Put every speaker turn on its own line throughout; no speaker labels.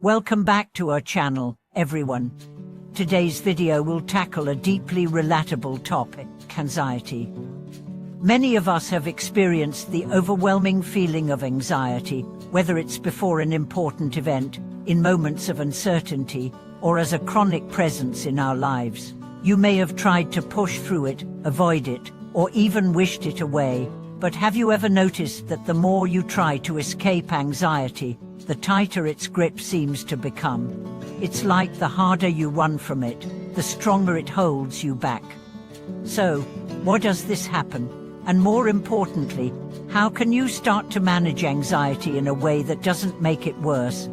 Welcome back to our channel, everyone. Today's video will tackle a deeply relatable topic, anxiety. Many of us have experienced the overwhelming feeling of anxiety, whether it's before an important event, in moments of uncertainty, or as a chronic presence in our lives. You may have tried to push through it, avoid it, or even wished it away, but have you ever noticed that the more you try to escape anxiety, the tighter its grip seems to become? It's like the harder you run from it, the stronger it holds you back. So, why does this happen? And more importantly, how can you start to manage anxiety in a way that doesn't make it worse?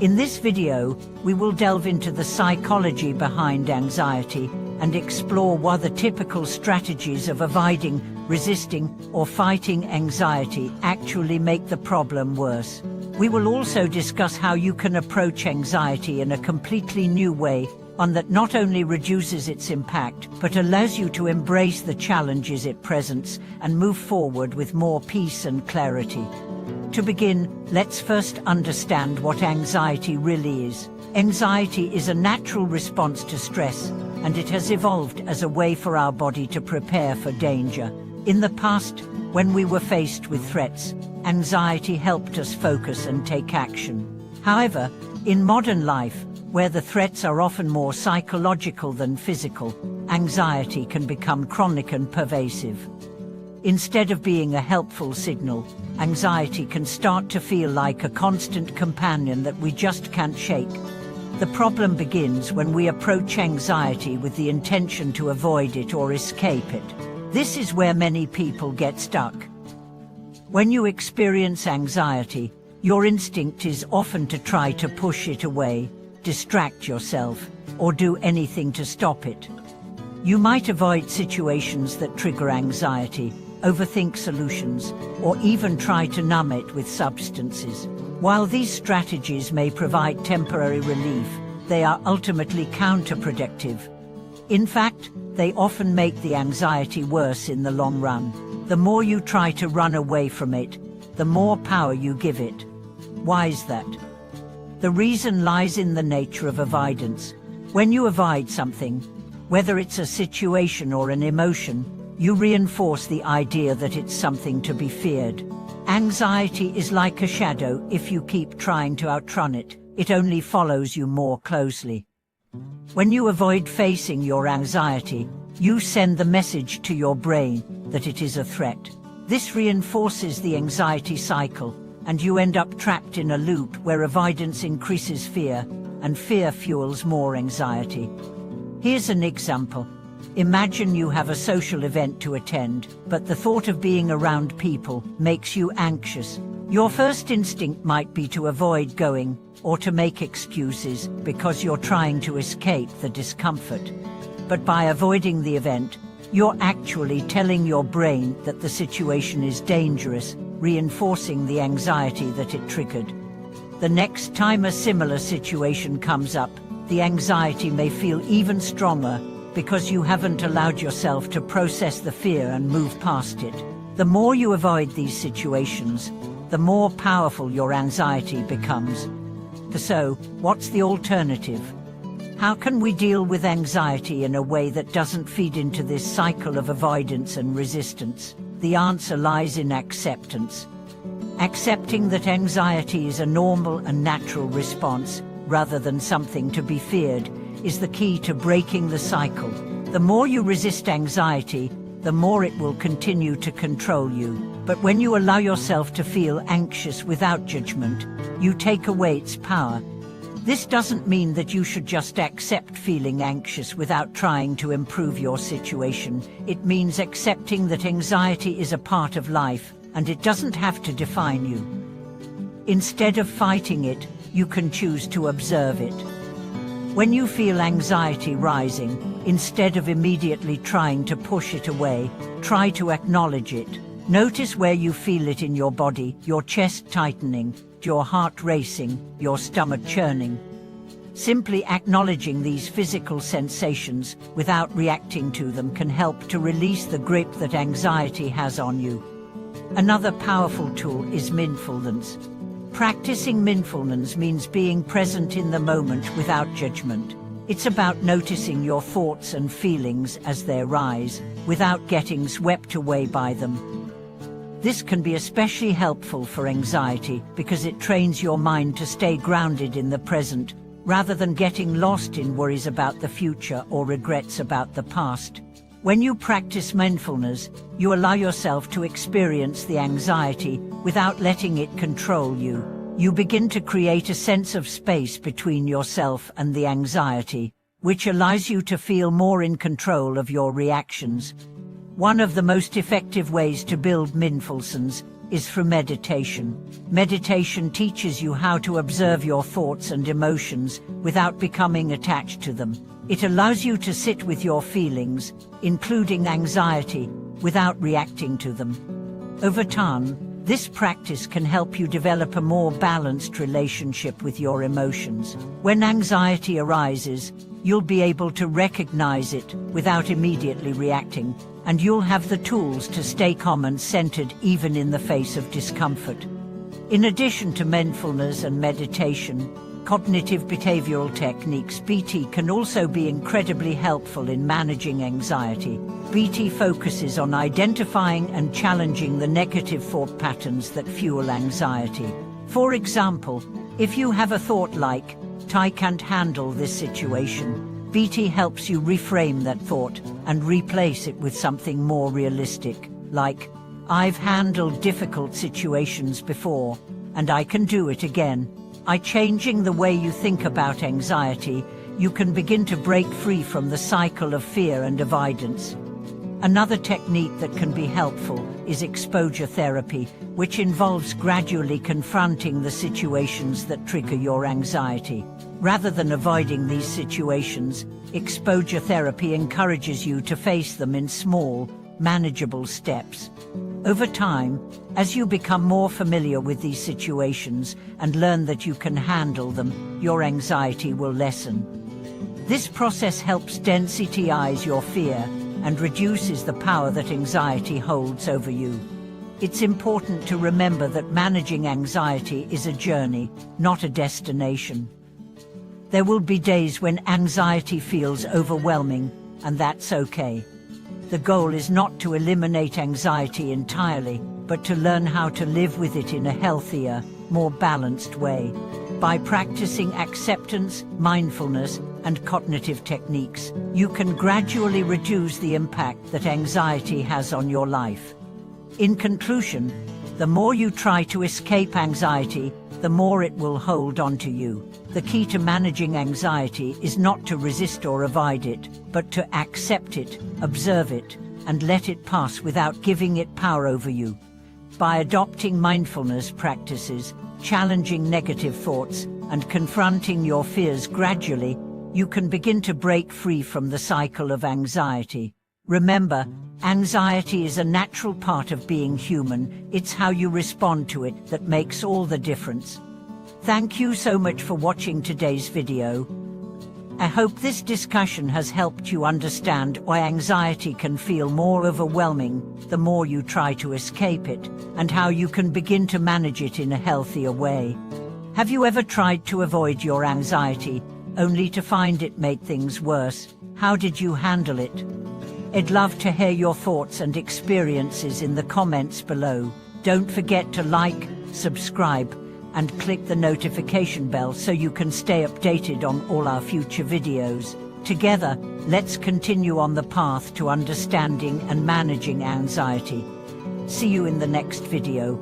In this video, we will delve into the psychology behind anxiety and explore why the typical strategies of avoiding, resisting, or fighting anxiety actually make the problem worse. We will also discuss how you can approach anxiety in a completely new way, one that not only reduces its impact, but allows you to embrace the challenges it presents and move forward with more peace and clarity. To begin, let's first understand what anxiety really is. Anxiety is a natural response to stress, and it has evolved as a way for our body to prepare for danger. In the past, when we were faced with threats, anxiety helped us focus and take action. However, in modern life, where the threats are often more psychological than physical, anxiety can become chronic and pervasive. Instead of being a helpful signal, anxiety can start to feel like a constant companion that we just can't shake. The problem begins when we approach anxiety with the intention to avoid it or escape it. This is where many people get stuck. When you experience anxiety, your instinct is often to try to push it away, distract yourself, or do anything to stop it. You might avoid situations that trigger anxiety, overthink solutions, or even try to numb it with substances. While these strategies may provide temporary relief, they are ultimately counterproductive. In fact, they often make the anxiety worse in the long run. The more you try to run away from it, the more power you give it. Why is that? The reason lies in the nature of avoidance. When you avoid something, whether it's a situation or an emotion, you reinforce the idea that it's something to be feared. Anxiety is like a shadow. If you keep trying to outrun it, it only follows you more closely. When you avoid facing your anxiety, you send the message to your brain that it is a threat. This reinforces the anxiety cycle, and you end up trapped in a loop where avoidance increases fear, and fear fuels more anxiety. Here's an example. Imagine you have a social event to attend, but the thought of being around people makes you anxious. Your first instinct might be to avoid going, or to make excuses because you're trying to escape the discomfort. But by avoiding the event, you're actually telling your brain that the situation is dangerous, reinforcing the anxiety that it triggered. The next time a similar situation comes up, the anxiety may feel even stronger because you haven't allowed yourself to process the fear and move past it. The more you avoid these situations, the more powerful your anxiety becomes. So, what's the alternative? How can we deal with anxiety in a way that doesn't feed into this cycle of avoidance and resistance? The answer lies in acceptance. Accepting that anxiety is a normal and natural response, rather than something to be feared, is the key to breaking the cycle. The more you resist anxiety, the more it will continue to control you. But when you allow yourself to feel anxious without judgment, you take away its power. This doesn't mean that you should just accept feeling anxious without trying to improve your situation. It means accepting that anxiety is a part of life, and it doesn't have to define you. Instead of fighting it, you can choose to observe it. When you feel anxiety rising, instead of immediately trying to push it away, try to acknowledge it. Notice where you feel it in your body, your chest tightening, your heart racing, your stomach churning. Simply acknowledging these physical sensations without reacting to them can help to release the grip that anxiety has on you. Another powerful tool is mindfulness. Practicing mindfulness means being present in the moment without judgment. It's about noticing your thoughts and feelings as they arise, without getting swept away by them. This can be especially helpful for anxiety because it trains your mind to stay grounded in the present, rather than getting lost in worries about the future or regrets about the past. When you practice mindfulness, you allow yourself to experience the anxiety without letting it control you. You begin to create a sense of space between yourself and the anxiety, which allows you to feel more in control of your reactions. One of the most effective ways to build mindfulness is through meditation. Meditation teaches you how to observe your thoughts and emotions without becoming attached to them. It allows you to sit with your feelings, including anxiety, without reacting to them. Over time, this practice can help you develop a more balanced relationship with your emotions. When anxiety arises, you'll be able to recognize it without immediately reacting, and you'll have the tools to stay calm and centered even in the face of discomfort. In addition to mindfulness and meditation, cognitive behavioral techniques (BT) can also be incredibly helpful in managing anxiety. BT focuses on identifying and challenging the negative thought patterns that fuel anxiety. For example, if you have a thought like, "I can't handle this situation," BT helps you reframe that thought and replace it with something more realistic, like, "I've handled difficult situations before, and I can do it again." By changing the way you think about anxiety, you can begin to break free from the cycle of fear and avoidance. Another technique that can be helpful is exposure therapy, which involves gradually confronting the situations that trigger your anxiety. Rather than avoiding these situations, exposure therapy encourages you to face them in small, manageable steps. Over time, as you become more familiar with these situations and learn that you can handle them, your anxiety will lessen. This process helps desensitize your fear and reduces the power that anxiety holds over you. It's important to remember that managing anxiety is a journey, not a destination. There will be days when anxiety feels overwhelming, and that's okay. The goal is not to eliminate anxiety entirely, but to learn how to live with it in a healthier, more balanced way. By practicing acceptance, mindfulness, and cognitive techniques, you can gradually reduce the impact that anxiety has on your life. In conclusion, the more you try to escape anxiety, the more it will hold on to you. The key to managing anxiety is not to resist or avoid it, but to accept it, observe it, and let it pass without giving it power over you. By adopting mindfulness practices, challenging negative thoughts, and confronting your fears gradually, you can begin to break free from the cycle of anxiety. Remember, anxiety is a natural part of being human. It's how you respond to it that makes all the difference. Thank you so much for watching today's video. I hope this discussion has helped you understand why anxiety can feel more overwhelming the more you try to escape it, and how you can begin to manage it in a healthier way. Have you ever tried to avoid your anxiety, only to find it made things worse? How did you handle it? I'd love to hear your thoughts and experiences in the comments below. Don't forget to like, subscribe, and click the notification bell so you can stay updated on all our future videos. Together, let's continue on the path to understanding and managing anxiety. See you in the next video.